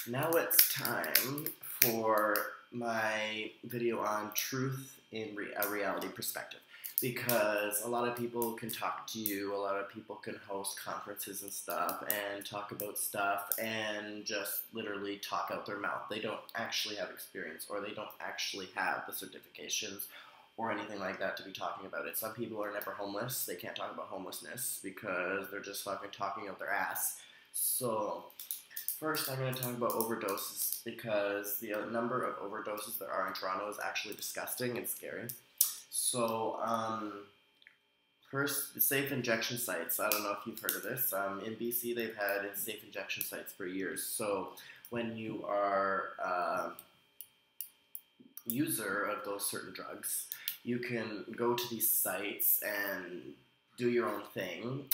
Now it's time for my video on truth in a reality perspective. Because a lot of people can talk to you, a lot of people can host conferences and stuff and talk about stuff and just literally talk out their mouth. They don't actually have experience or they don't actually have the certifications or anything like that to be talking about it. Some people are never homeless. They can't talk about homelessness because they're just fucking talking out their ass. So first, I'm going to talk about overdoses because the number of overdoses there are in Toronto is actually disgusting and scary. So, first, the safe injection sites. I don't know if you've heard of this. In BC, they've had safe injection sites for years. So, when you are a user of those certain drugs, you can go to these sites and do your own thing,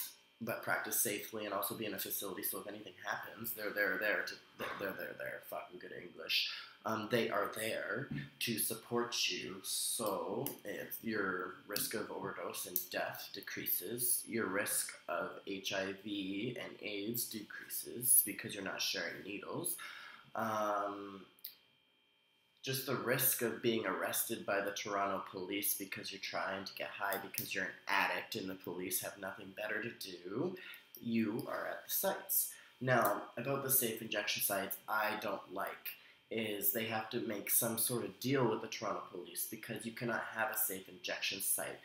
but practice safely and also be in a facility. So if anything happens, they're there. Fucking good English. They are there to support you. So if your risk of overdose and death decreases, your risk of HIV and AIDS decreases because you're not sharing needles. Just the risk of being arrested by the Toronto police because you're trying to get high because you're an addict and the police have nothing better to do, you are at the sites. Now, about the safe injection sites, I don't like is they have to make some sort of deal with the Toronto police because you cannot have a safe injection site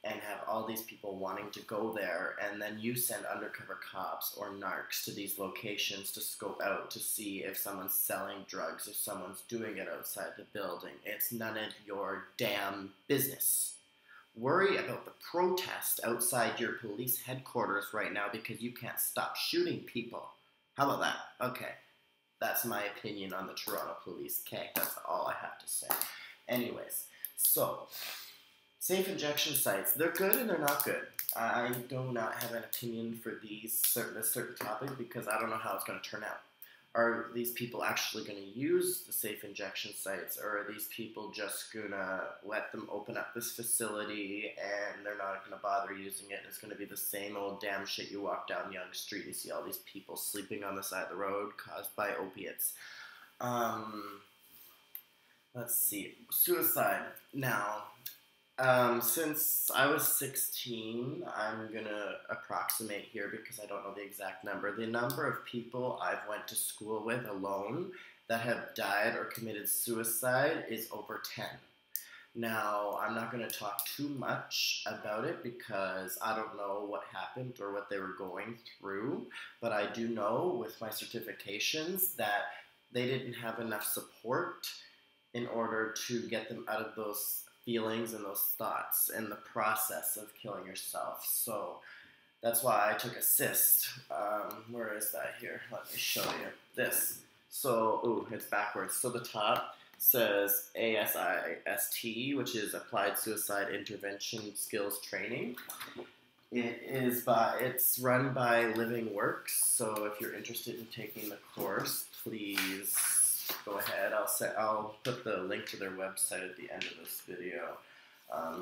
and have all these people wanting to go there, and then you send undercover cops or narcs to these locations to scope out to see if someone's selling drugs, if someone's doing it outside the building. It's none of your damn business. Worry about the protest outside your police headquarters right now because you can't stop shooting people. How about that? Okay, that's my opinion on the Toronto police. Okay, that's all I have to say. Anyways, so safe injection sites, they're good and they're not good. I do not have an opinion for this certain topic because I don't know how it's going to turn out. Are these people actually going to use the safe injection sites, or are these people just going to let them open up this facility and they're not going to bother using it and it's going to be the same old damn shit? You walk down Yonge Street, you see all these people sleeping on the side of the road caused by opiates. Let's see. Suicide. Now, since I was 16, I'm gonna approximate here because I don't know the exact number. The number of people I've went to school with alone that have died or committed suicide is over 10. Now, I'm not going to talk too much about it because I don't know what happened or what they were going through, but I do know with my certifications that they didn't have enough support in order to get them out of those feelings and those thoughts and the process of killing yourself. So that's why I took assist. Where is that here? Let me show you this. So, ooh, it's backwards. So the top says ASIST, which is Applied Suicide Intervention Skills Training. It's run by Living Works. So if you're interested in taking the course, please go ahead. I'll put the link to their website at the end of this video.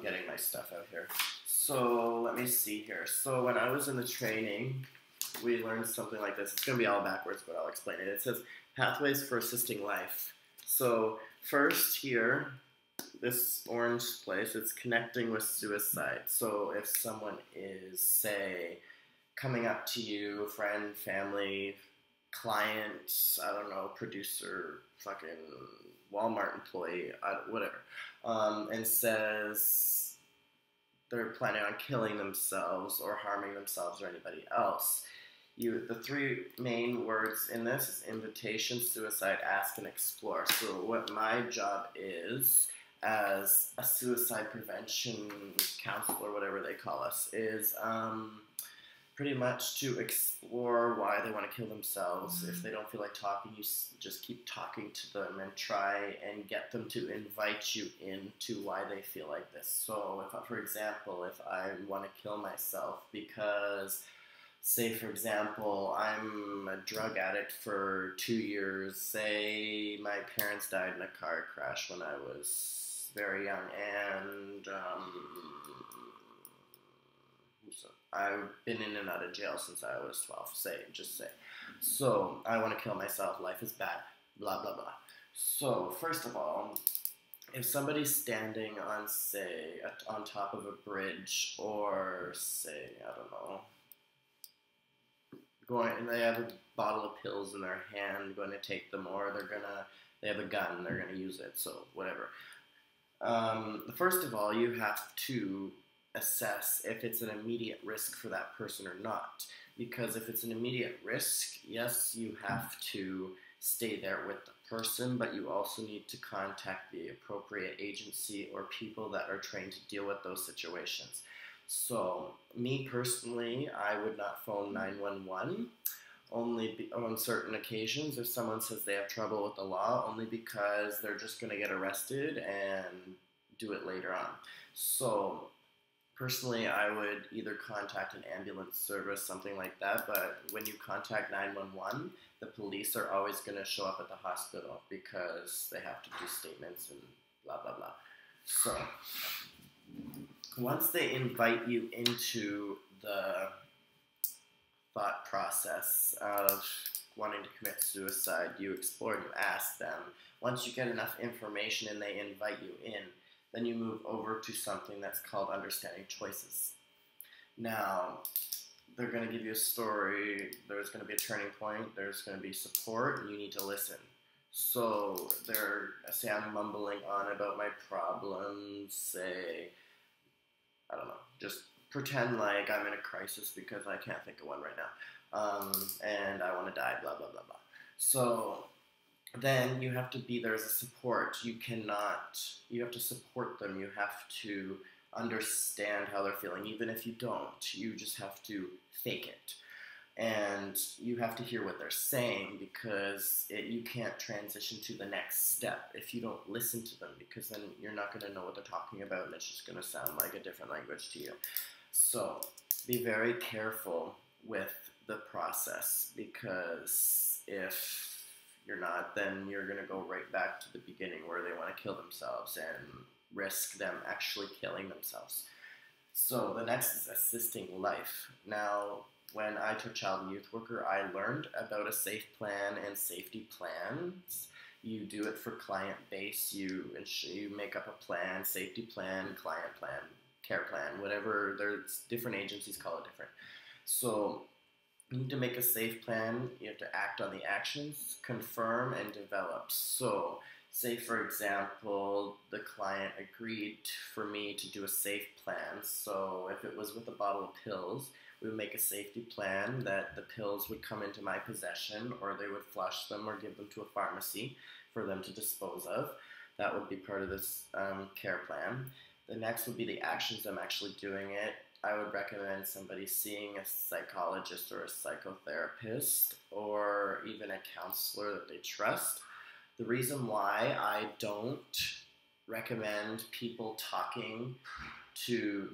Getting my stuff out here. So let me see here. So when I was in the training, we learned something like this. It's going to be all backwards, but I'll explain it. It says pathways for assisting life. So first here, this orange place, it's connecting with suicide. So if someone is, say, coming up to you, friend, family, client, I don't know, producer, fucking Walmart employee, whatever, and says they're planning on killing themselves or harming themselves or anybody else. The three main words in this is invitation, suicide, ask, and explore. So what my job is as a suicide prevention counselor, whatever they call us, is pretty much to explore why they want to kill themselves. If they don't feel like talking, you just keep talking to them and try and get them to invite you into why they feel like this. So, for example, if I want to kill myself because, say, for example, I'm a drug addict for 2 years. Say my parents died in a car crash when I was very young, and I've been in and out of jail since I was 12, just say. So I want to kill myself. Life is bad. blah, blah, blah. So, first of all, if somebody's standing on, say, on top of a bridge, or say, I don't know, going and they have a bottle of pills in their hand, going to take them, or they have a gun, they're gonna use it, so whatever. First of all, you have to assess if it's an immediate risk for that person or not. Because if it's an immediate risk, yes, you have to stay there with the person, but you also need to contact the appropriate agency or people that are trained to deal with those situations. So, me personally, I would not phone 911 on certain occasions if someone says they have trouble with the law, only because they're just going to get arrested and do it later on. So, personally, I would either contact an ambulance service, something like that, but when you contact 911, the police are always going to show up at the hospital because they have to do statements and blah, blah, blah. So, once they invite you into the thought process of wanting to commit suicide, you explore and you ask them. Once you get enough information and they invite you in, then you move over to something that's called understanding choices. Now, they're going to give you a story, there's going to be a turning point, there's going to be support, and you need to listen. So, say I'm mumbling on about my problems, say, I don't know, just pretend like I'm in a crisis because I can't think of one right now, and I want to die, blah, blah, blah, blah. So then you have to be there as a support. You have to support them. You have to understand how they're feeling. Even if you don't, you just have to fake it. And you have to hear what they're saying because you can't transition to the next step if you don't listen to them, because then you're not going to know what they're talking about and it's just going to sound like a different language to you. So be very careful with the process, because if you're not, then you're going to go right back to the beginning where they want to kill themselves and risk them actually killing themselves. So the next is assisting life. Now, when I took child and youth worker, I learned about a safe plan and safety plans. You do it for client base. You make up a plan, safety plan, client plan, care plan, whatever. There's different agencies call it different. So you need to make a safe plan. You have to act on the actions, confirm, and develop. So say, for example, the client agreed for me to do a safe plan. So if it was with a bottle of pills, we would make a safety plan that the pills would come into my possession, or they would flush them or give them to a pharmacy for them to dispose of. That would be part of this care plan. The next would be the actions. I'm actually doing it. I would recommend somebody seeing a psychologist or a psychotherapist or even a counselor that they trust. The reason why I don't recommend people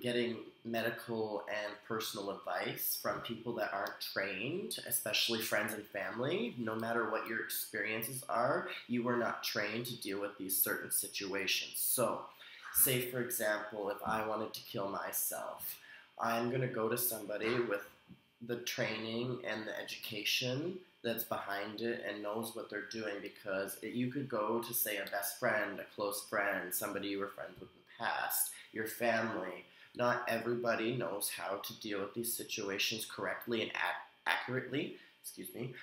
getting medical and personal advice from people that aren't trained, especially friends and family, no matter what your experiences are, you were not trained to deal with these certain situations. So, say for example, if I wanted to kill myself, I'm going to go to somebody with the training and the education that's behind it and knows what they're doing, because you could go to, say, a best friend, a close friend, somebody you were friends with in the past, your family. Not everybody knows how to deal with these situations correctly and accurately. Excuse me.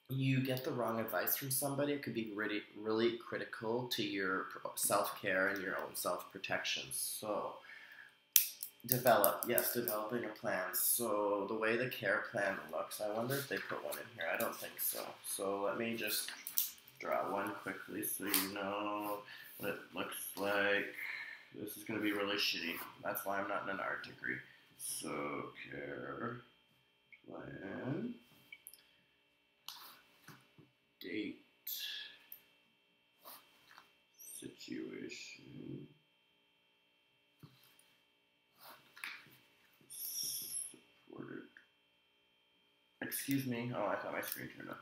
You get the wrong advice from somebody, it could be really, really critical to your self-care and your own self-protection. So, developing a plan. So the way the care plan looks, I wonder if they put one in here. I don't think so. So let me just draw one quickly so you know what it looks like. This is going to be really shitty. That's why I'm not in an art degree. So, care plan, date, situation, supported. Excuse me. Oh, I thought my screen turned on.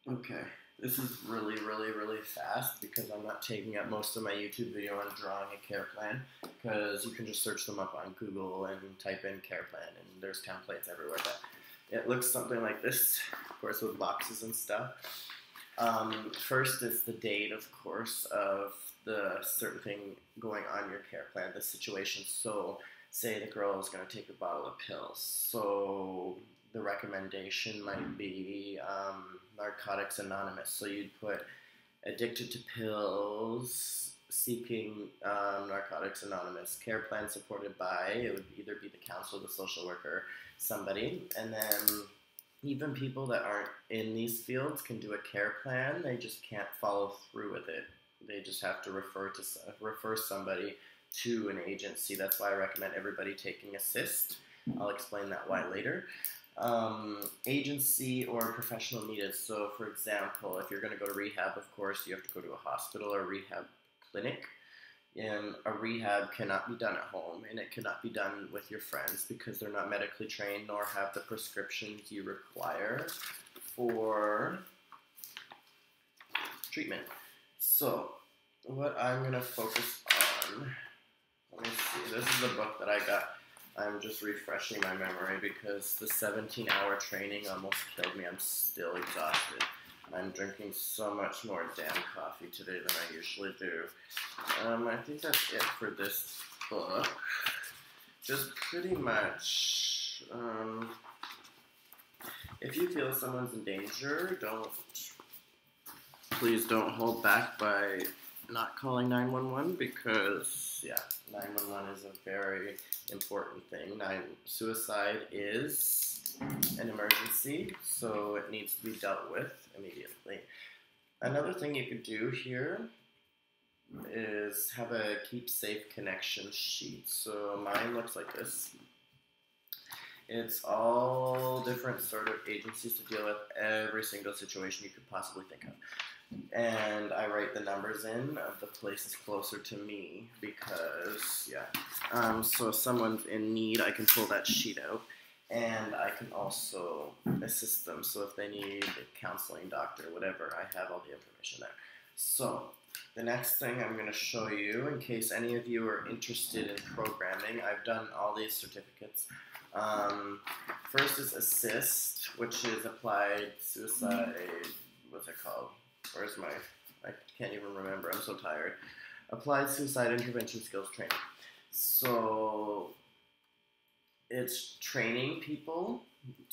Okay, This is really, really, really fast because I'm not taking up most of my YouTube video on drawing a care plan, because you can just search them up on Google and type in care plan and there's templates everywhere. But it looks something like this, of course, with boxes and stuff. First is the date, of course, of the certain thing going on in your care plan, the situation. So say the girl is going to take a bottle of pills. So the recommendation might be Narcotics Anonymous. So you'd put addicted to pills, seeking Narcotics Anonymous, care plan supported by, it would either be the counselor, the social worker, somebody. And then even people that aren't in these fields can do a care plan. They just can't follow through with it. They just have to refer somebody to an agency. That's why I recommend everybody taking Assist. I'll explain that why later. Agency or professional needed. So for example, if you're going to go to rehab, of course, you have to go to a hospital or rehab clinic. And a rehab cannot be done at home, and it cannot be done with your friends because they're not medically trained nor have the prescriptions you require for treatment. So what I'm going to focus on, let me see, this is the book that I got. I'm just refreshing my memory because the 17-hour training almost killed me. I'm still exhausted. I'm drinking so much more damn coffee today than I usually do. I think that's it for this book. Just pretty much, if you feel someone's in danger, please don't hold back by not calling 911 because, yeah, 911 is a very important thing. Suicide is an emergency, so it needs to be dealt with immediately. Another thing you could do here is have a keep safe connection sheet. So mine looks like this. It's all different sort of agencies to deal with every single situation you could possibly think of. And I write the numbers in of the places closer to me because, yeah. So if someone's in need, I can pull that sheet out. And I can also assist them. So if they need a counseling doctor, whatever, I have all the information there. So the next thing I'm going to show you, in case any of you are interested in programming, I've done all these certificates. First is Assist, which is Applied Suicide, what's it called? Where's my, I can't even remember, I'm so tired. Applied Suicide Intervention Skills Training. So it's training people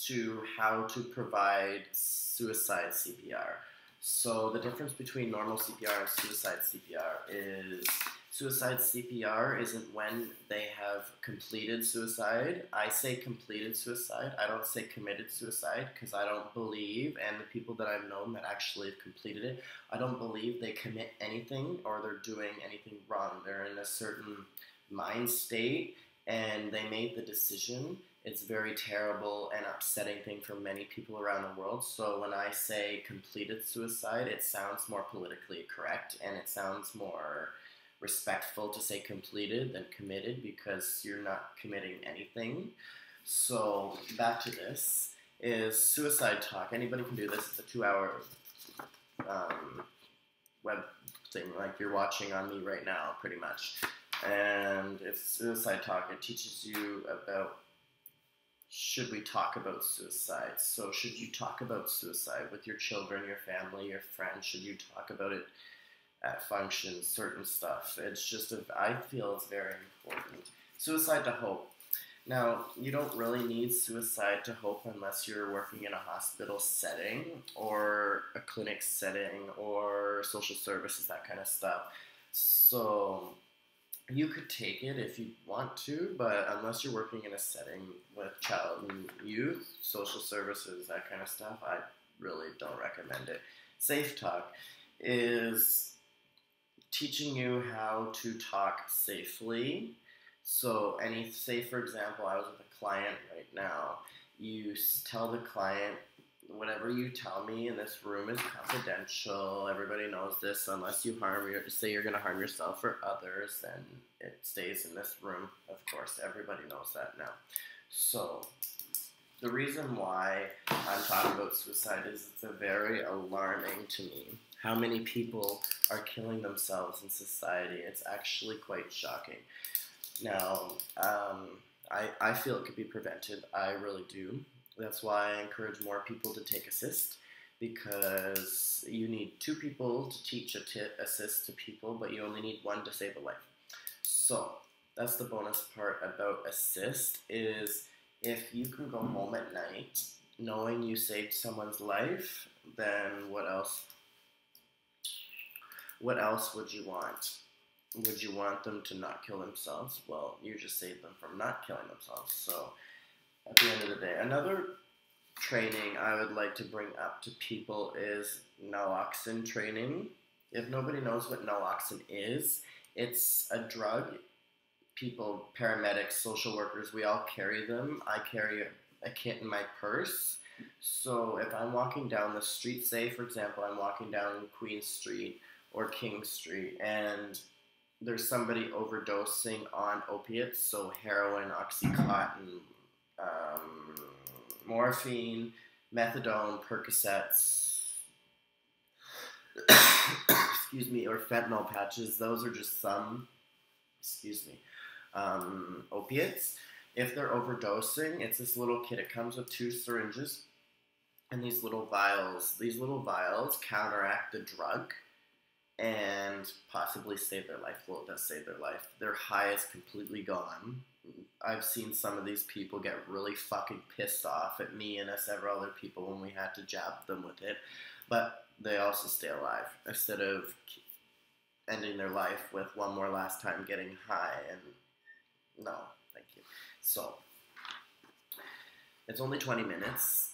to how to provide suicide CPR. So the difference between normal CPR and suicide CPR is suicide CPR isn't when they have completed suicide. I say completed suicide. I don't say committed suicide because I don't believe, and the people that I've known that actually have completed it, I don't believe they commit anything or they're doing anything wrong. They're in a certain mind state and they made the decision. It's very terrible and upsetting thing for many people around the world. So when I say completed suicide, it sounds more politically correct and it sounds more respectful to say completed than committed because you're not committing anything. So back to this is Suicide Talk. Anybody can do this. It's a 2-hour web thing like you're watching on me right now pretty much. And it's Suicide Talk. It teaches you about should we talk about suicide. So should you talk about suicide with your children, your family, your friends? Should you talk about it at functions, certain stuff? It's just, I feel it's very important. Suicide to hope. Now, you don't really need suicide to hope unless you're working in a hospital setting or a clinic setting or social services, that kind of stuff. So you could take it if you want to, but unless you're working in a setting with child and youth, social services, that kind of stuff, I really don't recommend it. Safe Talk is teaching you how to talk safely. So say for example, I was with a client right now. You tell the client, whatever you tell me in this room is confidential. Everybody knows this. Unless you say you're going to harm yourself or others, then it stays in this room. Of course, everybody knows that now. So The reason why I'm talking about suicide is it's very alarming to me how many people are killing themselves in society. It's actually quite shocking. Now, I feel it could be prevented. I really do. That's why I encourage more people to take assist, because you need two people to teach assist to people, but you only need one to save a life. So that's the bonus part about assist, is if you can go home at night knowing you saved someone's life, then what else? What else would you want? Would you want them to not kill themselves? Well, you just saved them from not killing themselves. So at the end of the day, another training I would like to bring up to people is naloxone training. If nobody knows what naloxone is, it's a drug. People, paramedics, social workers, we all carry them. I carry a kit in my purse. So if I'm walking down the street, say for example I'm walking down Queen Street or King Street, and there's somebody overdosing on opiates, so heroin, Oxycontin, morphine, methadone, Percocets, excuse me, or fentanyl patches. Those are just some, opiates. If they're overdosing, it's this little kit. It comes with 2 syringes and these little vials. These little vials counteract the drug and possibly save their life. Well, it does save their life. Their high is completely gone. I've seen some of these people get really fucking pissed off at me and several other people when we had to jab them with it, but they also stay alive instead of ending their life with one more last time getting high. And no, thank you. So it's only 20 minutes.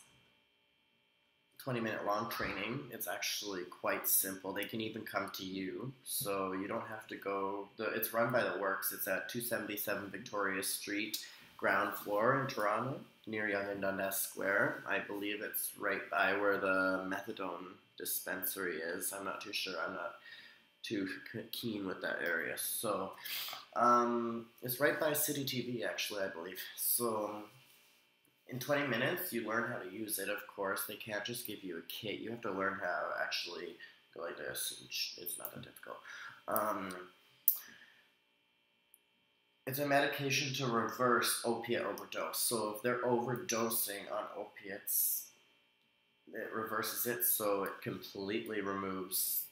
20-minute long training. It's actually quite simple. They can even come to you, so you don't have to go. It's run by the Works. It's at 277 Victoria Street, ground floor in Toronto, near Yonge and Dundas Square. I believe it's right by where the methadone dispensary is. I'm not too sure. I'm not too keen with that area. So it's right by City TV, actually, I believe. So in 20 minutes, you learn how to use it, of course. They can't just give you a kit. You have to learn how to actually go like this. It's not that difficult. It's a medication to reverse opiate overdose. So if they're overdosing on opiates, it reverses it, so it completely removes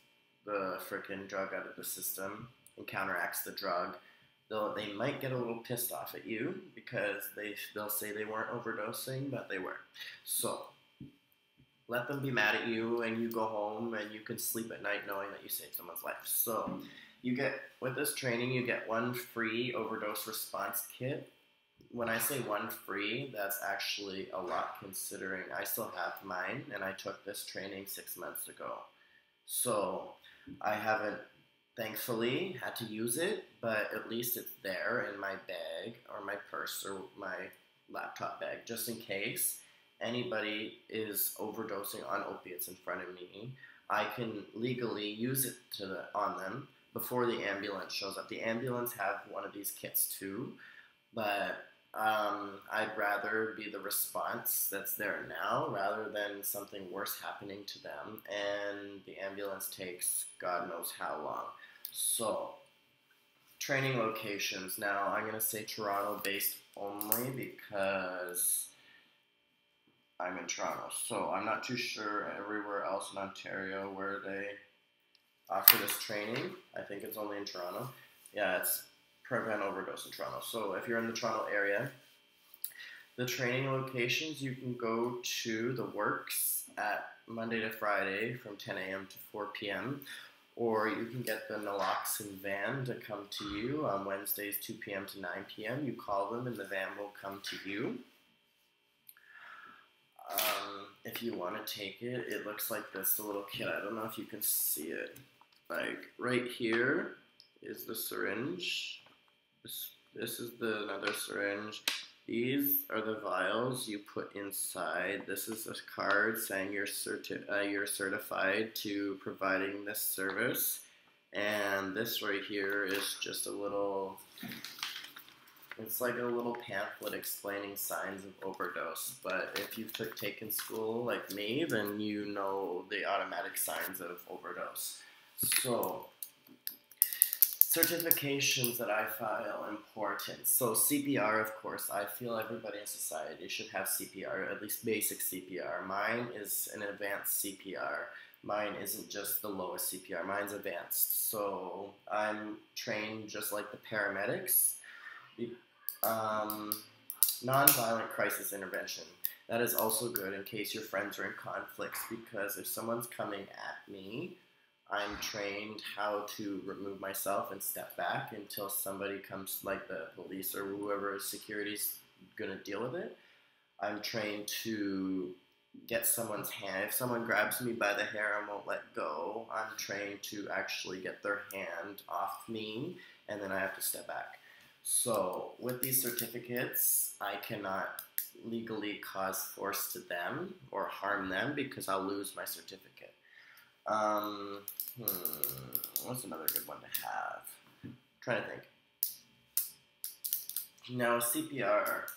the frickin' drug out of the system and counteracts the drug. They might get a little pissed off at you because they'll say they weren't overdosing, but they were. So let them be mad at you, and you go home and you can sleep at night knowing that you saved someone's life. So you get, with this training, you get 1 free overdose response kit. When I say 1 free, that's actually a lot, considering I still have mine and I took this training 6 months ago. So I haven't, thankfully, had to use it, but at least it's there in my bag or my purse or my laptop bag, just in case anybody is overdosing on opiates in front of me. I can legally use it on them before the ambulance shows up. The ambulance have one of these kits too, but I'd rather be the response that's there now rather than something worse happening to them, and the ambulance takes God knows how long. So, training locations. Now, I'm going to say Toronto based only because I'm in Toronto. So, I'm not too sure everywhere else in Ontario where they offer this training. I think it's only in Toronto. Yeah, it's Prevent Overdose in Toronto. So, if you're in the Toronto area, the training locations, you can go to the Works at Monday to Friday from 10 a.m. to 4 p.m., or you can get the naloxone van to come to you on Wednesdays 2 p.m. to 9 p.m. You call them and the van will come to you. If you want to take it, it looks like this, the little kit. I don't know if you can see it. Like right here is the syringe. This is another syringe. These are the vials you put inside. This is a card saying you're certified to providing this service. And this right here is just a little It's like a little pamphlet explaining signs of overdose, but if you've taken school like me, then you know the automatic signs of overdose. So, certifications that I file important. So CPR, of course, I feel everybody in society should have CPR, at least basic CPR. Mine is an advanced CPR. Mine isn't just the lowest CPR, mine's advanced. So I'm trained just like the paramedics. Um, Non-violent crisis intervention. That is also good in case your friends are in conflicts, because if someone's coming at me, I'm trained how to remove myself and step back until somebody comes, like the police or whoever security's gonna deal with it. I'm trained to get someone's hand. If someone grabs me by the hair and won't let go, I'm trained to actually get their hand off me, and then I have to step back. So with these certificates, I cannot legally cause force to them or harm them because I'll lose my certificate. What's another good one to have? I'm trying to think. Now CPR.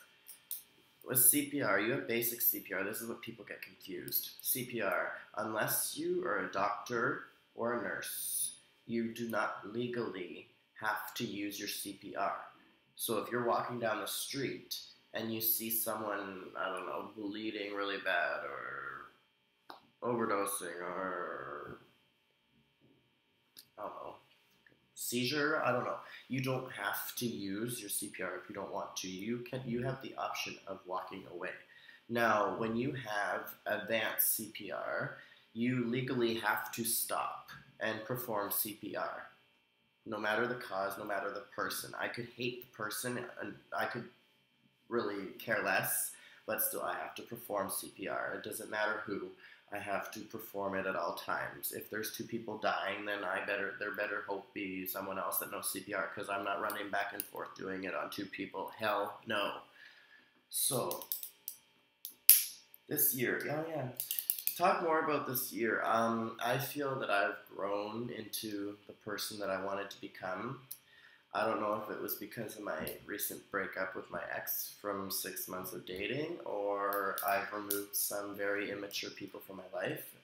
With CPR, you have basic CPR. This is what people get confused. CPR, unless you are a doctor or a nurse, you do not legally have to use your CPR. So if you're walking down the street and you see someone, I don't know, bleeding really bad or overdosing or, I don't know, seizure, I don't know. You don't have to use your CPR if you don't want to. You have the option of walking away. Now, when you have advanced CPR, you legally have to stop and perform CPR. No matter the cause, no matter the person. I could hate the person and I could really care less, but still I have to perform CPR. It doesn't matter who. I have to perform it at all times. If there's two people dying, then there better hope be someone else that knows CPR, because I'm not running back and forth doing it on two people. Hell no. So this year, talk more about this year. I feel that I've grown into the person that I wanted to become. I don't know if it was because of my recent breakup with my ex from 6 months of dating, or I've removed some very immature people from my life,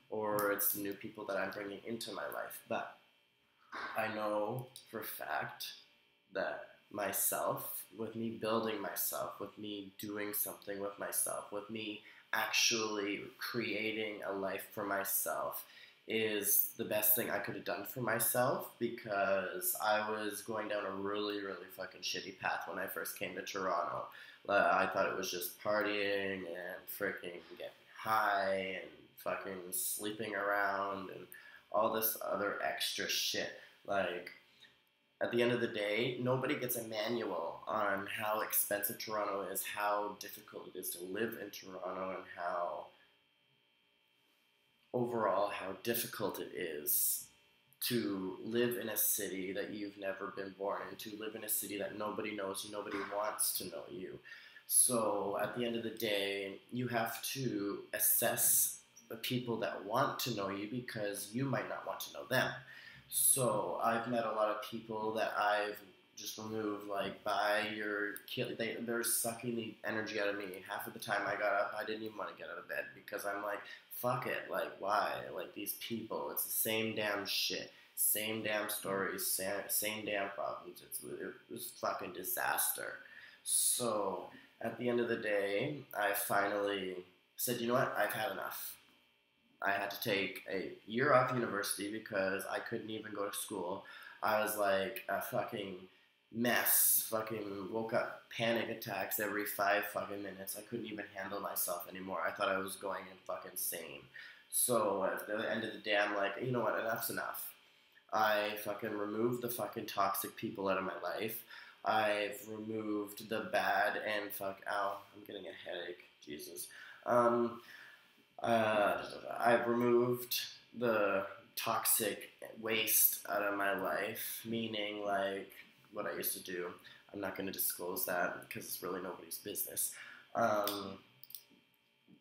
or it's the new people that I'm bringing into my life. But I know for a fact that myself, with me building myself, with me doing something with myself, with me actually creating a life for myself, is the best thing I could have done for myself, because I was going down a really, really fucking shitty path when I first came to Toronto. I thought it was just partying and freaking getting high and fucking sleeping around and all this other extra shit. Like, at the end of the day, nobody gets a manual on how expensive Toronto is, how difficult it is to live in Toronto, and how difficult it is to live in a city that you've never been born in, to live in a city that nobody knows you, nobody wants to know you. So at the end of the day, you have to assess the people that want to know you, because you might not want to know them. So I've met a lot of people that I've just removed, like, they're sucking the energy out of me. Half of the time I got up, I didn't even want to get out of bed, because I'm like, fuck it, like, why? Like, these people, it's the same damn shit, same damn stories, same damn problems. It was fucking disaster. So at the end of the day, I finally said, you know what, I've had enough. I had to take a year off university because I couldn't even go to school. I was like a fucking mess. Fucking woke up panic attacks every 5 fucking minutes. I couldn't even handle myself anymore. I thought I was going fucking insane. So at the end of the day, I'm like, you know what, enough's enough. I fucking removed the fucking toxic people out of my life. I've removed the bad and ow, I'm getting a headache. Jesus. I've removed the toxic waste out of my life, meaning like what I used to do. I'm not going to disclose that because it's really nobody's business.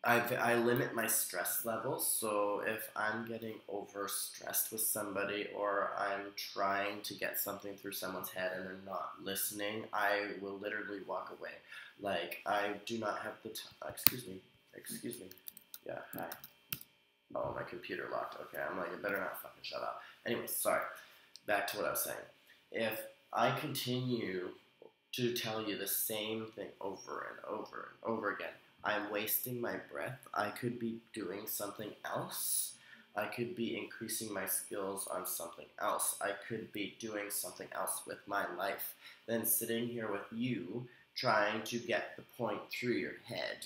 I limit my stress levels, so if I'm getting overstressed with somebody or I'm trying to get something through someone's head and they're not listening, I will literally walk away. Like, I do not have the time. Excuse me. Yeah, hi. Oh, my computer locked. Okay, I'm like, it better not fucking shut up. Anyways, sorry. Back to what I was saying. If I continue to tell you the same thing over and over and over again, I'm wasting my breath. I could be doing something else. I could be increasing my skills on something else. I could be doing something else with my life than sitting here with you trying to get the point through your head.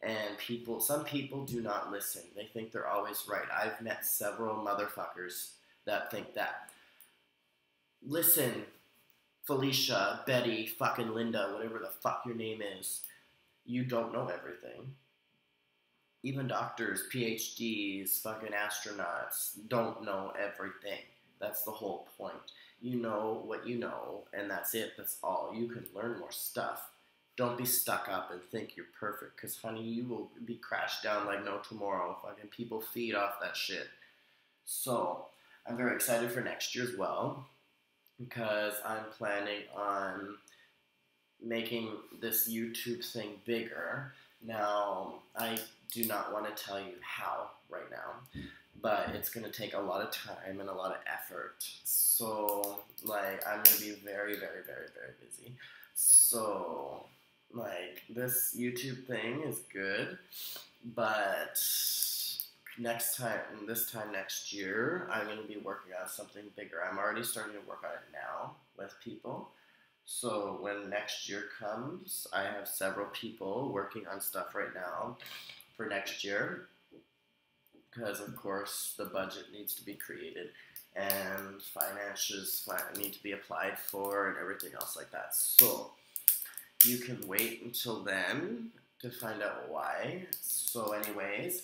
And some people do not listen. They think they're always right. I've met several motherfuckers that think that. Listen, Felicia, Betty, fucking Linda, whatever the fuck your name is, you don't know everything. Even doctors, PhDs, fucking astronauts don't know everything. That's the whole point. You know what you know, and that's it. That's all. You can learn more stuff. Don't be stuck up and think you're perfect, because, honey, you will be crashed down like no tomorrow. Fucking people feed off that shit. So, I'm very excited for next year as well, because I'm planning on making this YouTube thing bigger. Now, I do not want to tell you how right now, but it's going to take a lot of time and a lot of effort. So, like, I'm going to be very, very, very, very busy. So, like, this YouTube thing is good, but this time next year, I'm going to be working on something bigger. I'm already starting to work on it now with people. So when next year comes, I have several people working on stuff right now for next year, because of course the budget needs to be created and finances need to be applied for and everything else like that. So you can wait until then to find out why. So anyways,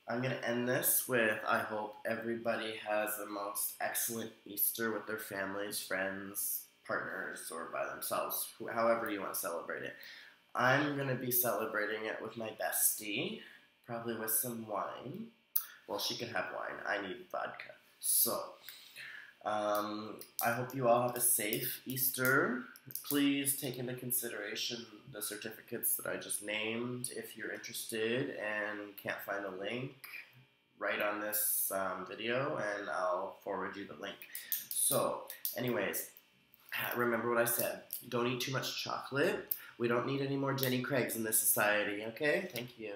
I'm going to end this with, I hope everybody has the most excellent Easter with their families, friends, partners, or by themselves, however you want to celebrate it. I'm going to be celebrating it with my bestie, probably with some wine. Well, she can have wine. I need vodka. So, I hope you all have a safe Easter. Please take into consideration the certificates that I just named. If you're interested and can't find the link, write on this video and I'll forward you the link. So, anyways, remember what I said. Don't eat too much chocolate. We don't need any more Jenny Craigs in this society, okay? Thank you.